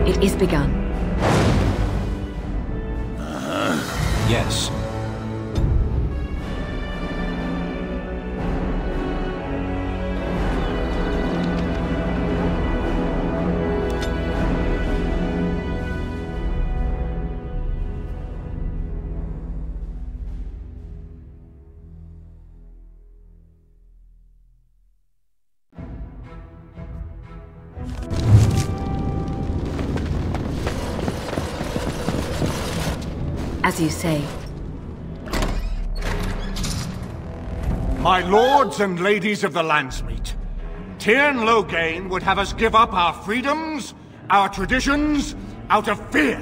It is begun. Yes. As you say. My lords and ladies of the Landsmeet, Tyrn Loghain would have us give up our freedoms, our traditions, out of fear.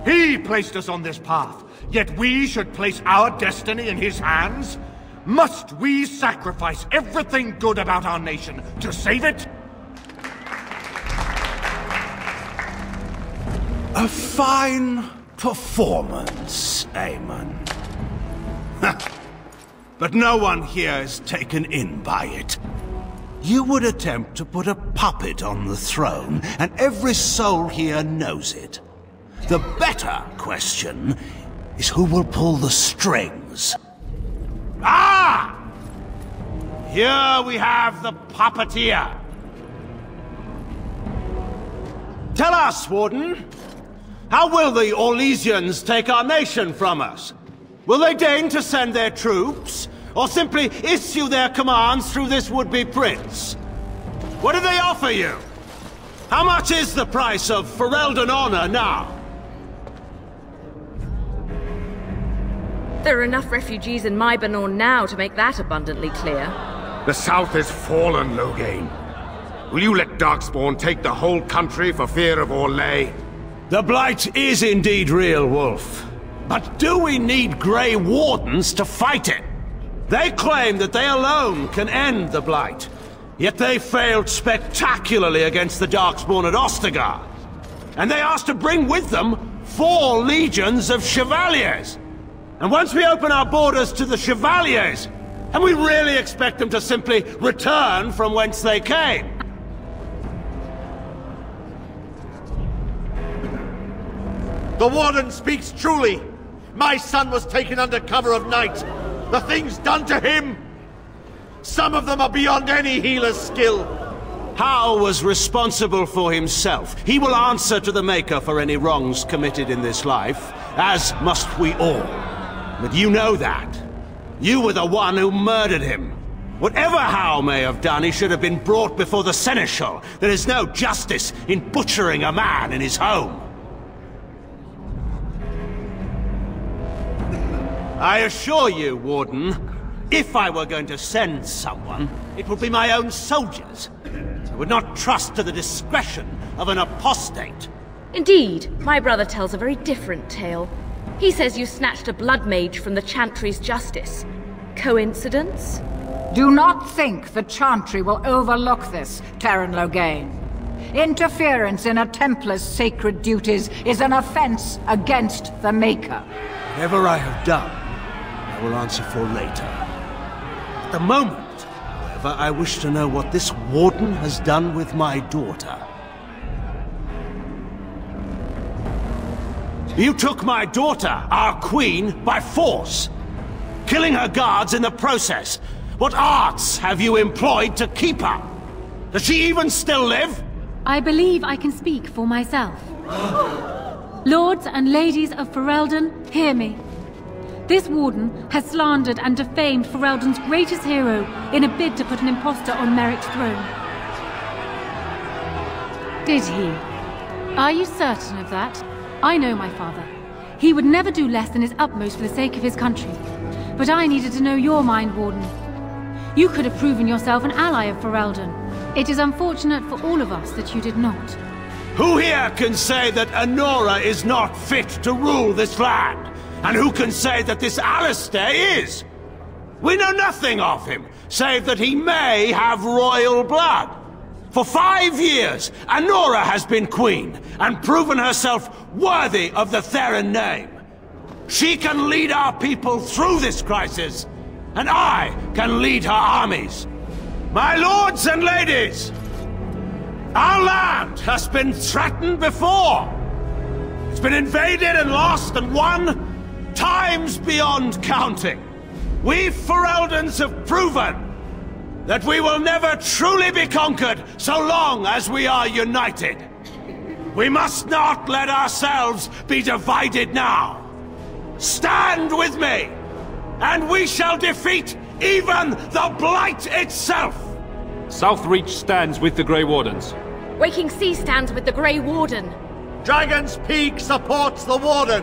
He placed us on this path, yet we should place our destiny in his hands? Must we sacrifice everything good about our nation to save it? A fine performance, Aemon. But no one here is taken in by it. You would attempt to put a puppet on the throne, and every soul here knows it. The better question is who will pull the strings. Ah! Here we have the puppeteer. Tell us, Warden. How will the Orlesians take our nation from us? Will they deign to send their troops, or simply issue their commands through this would-be prince? What do they offer you? How much is the price of Ferelden honor now? There are enough refugees in Mybanor now to make that abundantly clear. The South is fallen, Loghain. Will you let Darkspawn take the whole country for fear of Orlais? The Blight is indeed real, Wolf. But do we need Grey Wardens to fight it? They claim that they alone can end the Blight, yet they failed spectacularly against the Darkspawn at Ostagar. And they asked to bring with them 4 legions of Chevaliers. And once we open our borders to the Chevaliers, and we really expect them to simply return from whence they came? The Warden speaks truly. My son was taken under cover of night. The things done to him, some of them are beyond any healer's skill. Hal was responsible for himself. He will answer to the Maker for any wrongs committed in this life, as must we all. But you know that. You were the one who murdered him. Whatever Hal may have done, he should have been brought before the Seneschal. There is no justice in butchering a man in his home. I assure you, Warden, if I were going to send someone, it would be my own soldiers. I would not trust to the discretion of an apostate. Indeed, my brother tells a very different tale. He says you snatched a blood mage from the Chantry's justice. Coincidence? Do not think the Chantry will overlook this, Tyrn Loghain. Interference in a Templar's sacred duties is an offense against the Maker. Whatever I have done, I will answer for later. At the moment, however, I wish to know what this Warden has done with my daughter. You took my daughter, our queen, by force, killing her guards in the process. What arts have you employed to keep her? Does she even still live? I believe I can speak for myself. Lords and ladies of Ferelden, hear me. This Warden has slandered and defamed Ferelden's greatest hero in a bid to put an impostor on Merrick's throne. Did he? Are you certain of that? I know my father. He would never do less than his utmost for the sake of his country. But I needed to know your mind, Warden. You could have proven yourself an ally of Ferelden. It is unfortunate for all of us that you did not. Who here can say that Anora is not fit to rule this land? And who can say that this Alistair is? We know nothing of him, save that he may have royal blood. For 5 years, Anora has been queen, and proven herself worthy of the Theron name. She can lead our people through this crisis, and I can lead her armies. My lords and ladies, Our land has been threatened before. It's been invaded and lost and won times beyond counting. We Fereldans have proven that we will never truly be conquered so long as we are united. We must not let ourselves be divided now. Stand with me, and we shall defeat even the Blight itself! Southreach stands with the Grey Wardens. Waking Sea stands with the Grey Warden. Dragon's Peak supports the Warden.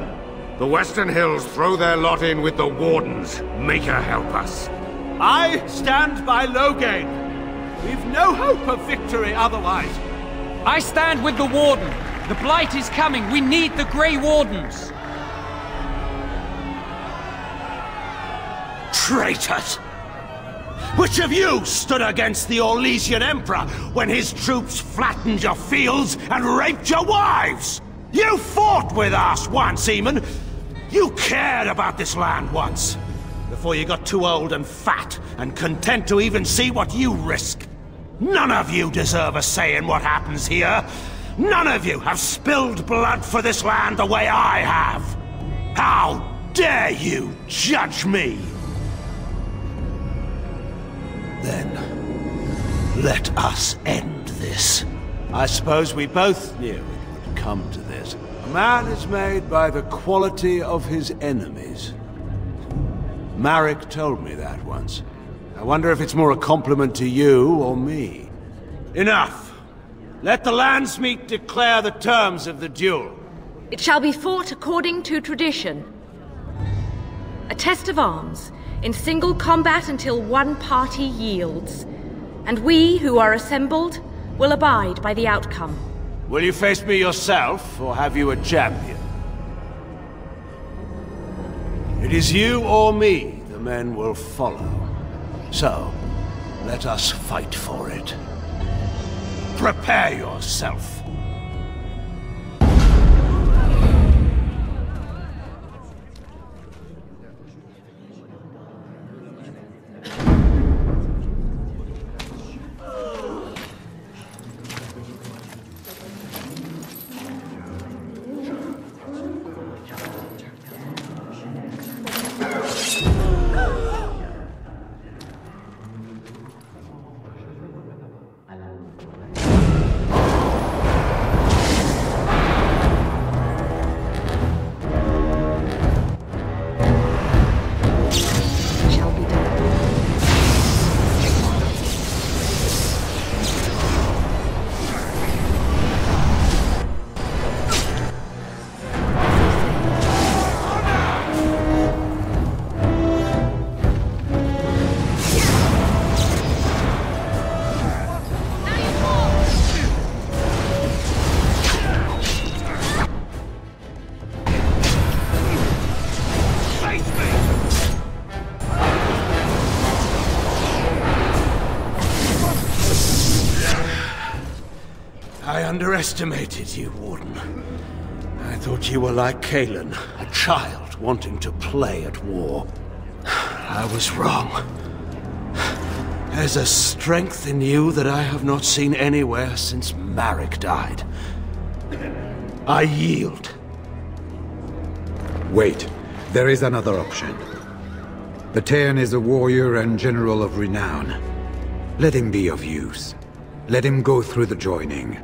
The Western Hills throw their lot in with the Wardens. Make her help us. I stand by Loghain. We've no hope of victory otherwise. I stand with the Warden. The Blight is coming. We need the Grey Wardens. Traitors! Which of you stood against the Orlesian Emperor when his troops flattened your fields and raped your wives? You fought with us once, Eamon. You cared about this land once. Before you got too old and fat and content to even see what you risk. None of you deserve a say in what happens here. None of you have spilled blood for this land the way I have. How dare you judge me? Then, let us end this. I suppose we both knew it would come to this. A man is made by the quality of his enemies. Marek told me that once. I wonder if it's more a compliment to you or me. Enough! Let the Landsmeet declare the terms of the duel. It shall be fought according to tradition. A test of arms, in single combat until one party yields. And we, who are assembled, will abide by the outcome. Will you face me yourself, or have you a champion? It is you or me the men will follow. So, let us fight for it. Prepare yourself. I underestimated you, Warden. I thought you were like Kalen, a child wanting to play at war. I was wrong. There's a strength in you that I have not seen anywhere since Marek died. I yield. Wait, there is another option. The Teyrn is a warrior and general of renown. Let him be of use. Let him go through the joining.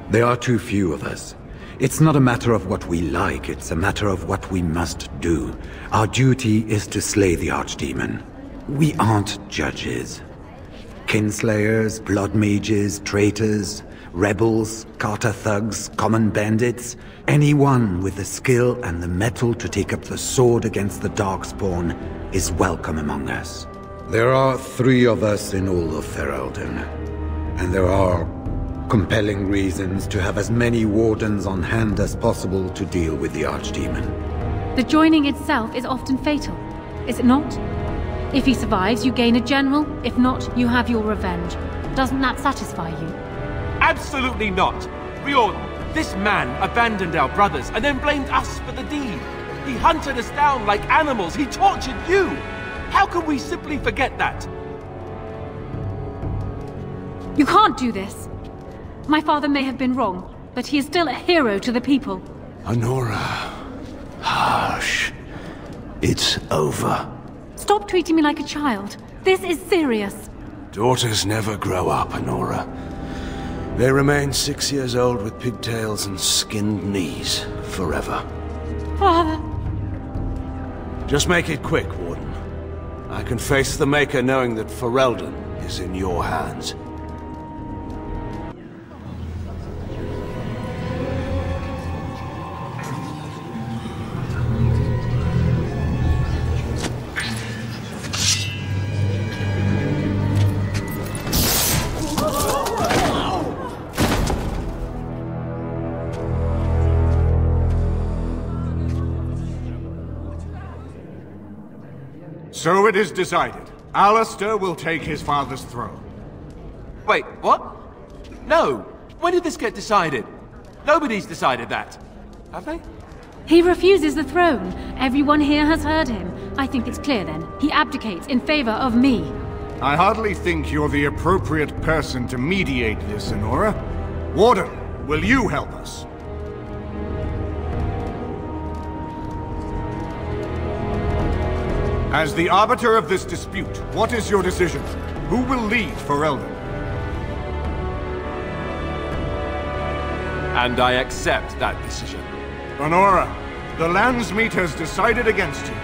There are too few of us. It's not a matter of what we like, it's a matter of what we must do. Our duty is to slay the Archdemon. We aren't judges. Kinslayers, blood mages, traitors, rebels, Carter thugs, common bandits. Anyone with the skill and the mettle to take up the sword against the Darkspawn is welcome among us. There are 3 of us in all of Ferelden, and there are compelling reasons to have as many wardens on hand as possible to deal with the Archdemon. The joining itself is often fatal, is it not? If he survives, you gain a general. If not, you have your revenge. Doesn't that satisfy you? Absolutely not! Bjorn, this man abandoned our brothers and then blamed us for the deed. He hunted us down like animals. He tortured you! How can we simply forget that? You can't do this. My father may have been wrong, but he is still a hero to the people. Honora. Hush. It's over. Stop treating me like a child. This is serious. Daughters never grow up, Honora. They remain 6 years old with pigtails and skinned knees forever. Father. Just make it quick, Warden. I can face the Maker knowing that Ferelden is in your hands. So it is decided. Alistair will take his father's throne. Wait, what? No. When did this get decided? Nobody's decided that. Have they? He refuses the throne. Everyone here has heard him. I think it's clear then. He abdicates in favor of me. I hardly think you're the appropriate person to mediate this, Honora. Warden, will you help us? As the arbiter of this dispute, what is your decision? Who will lead Ferelden? And I accept that decision. Honora, the Landsmeet has decided against you.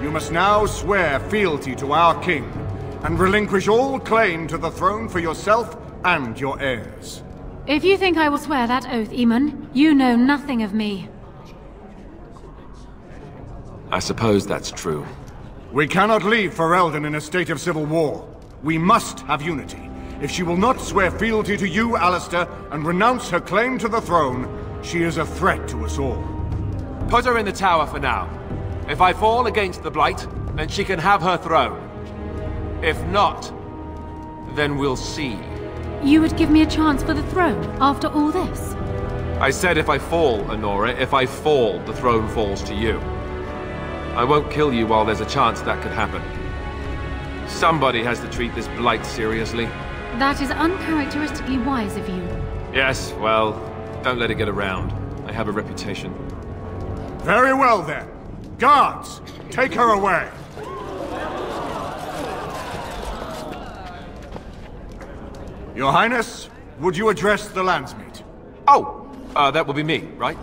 You must now swear fealty to our king, and relinquish all claim to the throne for yourself and your heirs. If you think I will swear that oath, Eamon, you know nothing of me. I suppose that's true. We cannot leave Ferelden in a state of civil war. We must have unity. If she will not swear fealty to you, Alistair, and renounce her claim to the throne, she is a threat to us all. Put her in the tower for now. If I fall against the Blight, then she can have her throne. If not, then we'll see. You would give me a chance for the throne after all this? I said if I fall, Honora. If I fall, the throne falls to you. I won't kill you while there's a chance that could happen. Somebody has to treat this Blight seriously. That is uncharacteristically wise of you. Yes, well, don't let it get around. I have a reputation. Very well then. Guards, take her away. Your Highness, would you address the Landsmeet? Oh, that would be me, right?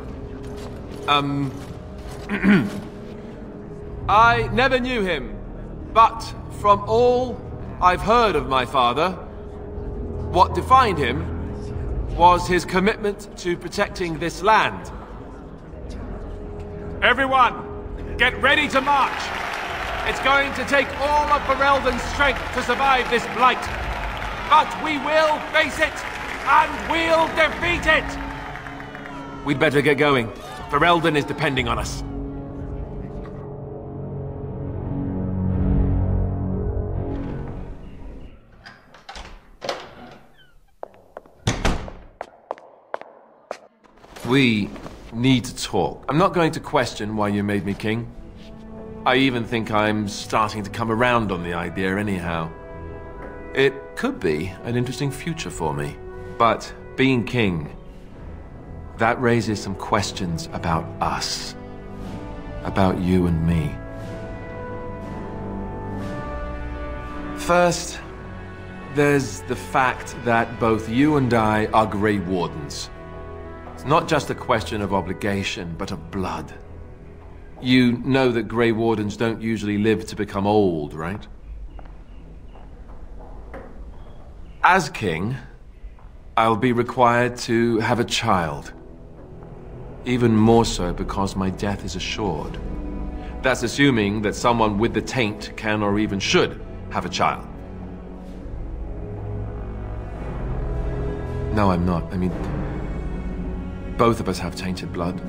I never knew him, but from all I've heard of my father, what defined him was his commitment to protecting this land. Everyone, get ready to march! It's going to take all of Ferelden's strength to survive this Blight. But we will face it, and we'll defeat it! We'd better get going. Ferelden is depending on us. We need to talk. I'm not going to question why you made me king. I even think I'm starting to come around on the idea anyhow. It could be an interesting future for me. But being king, that raises some questions about us. About you and me. First, there's the fact that both you and I are Grey Wardens. It's not just a question of obligation, but of blood. You know that Grey Wardens don't usually live to become old, right? As king, I'll be required to have a child. Even more so because my death is assured. That's assuming that someone with the taint can or even should have a child. No, I'm not. I mean, both of us have tainted blood.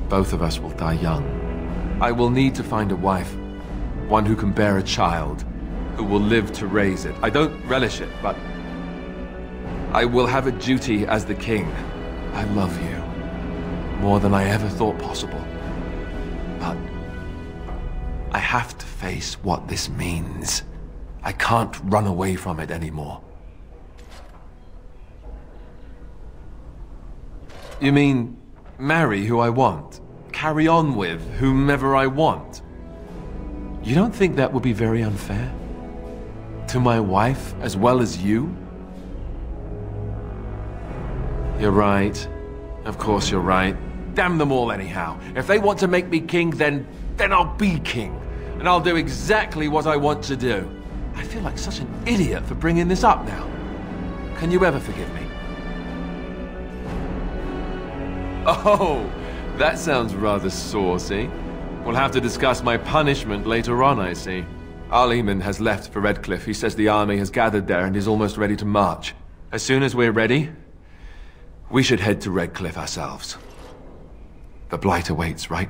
Both of us will die young. I will need to find a wife. One who can bear a child. Who will live to raise it. I don't relish it, but I will have a duty as the king. I love you. More than I ever thought possible. But I have to face what this means. I can't run away from it anymore. You mean, marry who I want? Carry on with whomever I want? You don't think that would be very unfair? To my wife, as well as you? You're right. Of course you're right. Damn them all anyhow. If they want to make me king, then I'll be king. And I'll do exactly what I want to do. I feel like such an idiot for bringing this up now. Can you ever forgive me? Oh, that sounds rather saucy. We'll have to discuss my punishment later on, I see. Arleman has left for Redcliffe. He says the army has gathered there and is almost ready to march. As soon as we're ready, we should head to Redcliffe ourselves. The Blight awaits, right?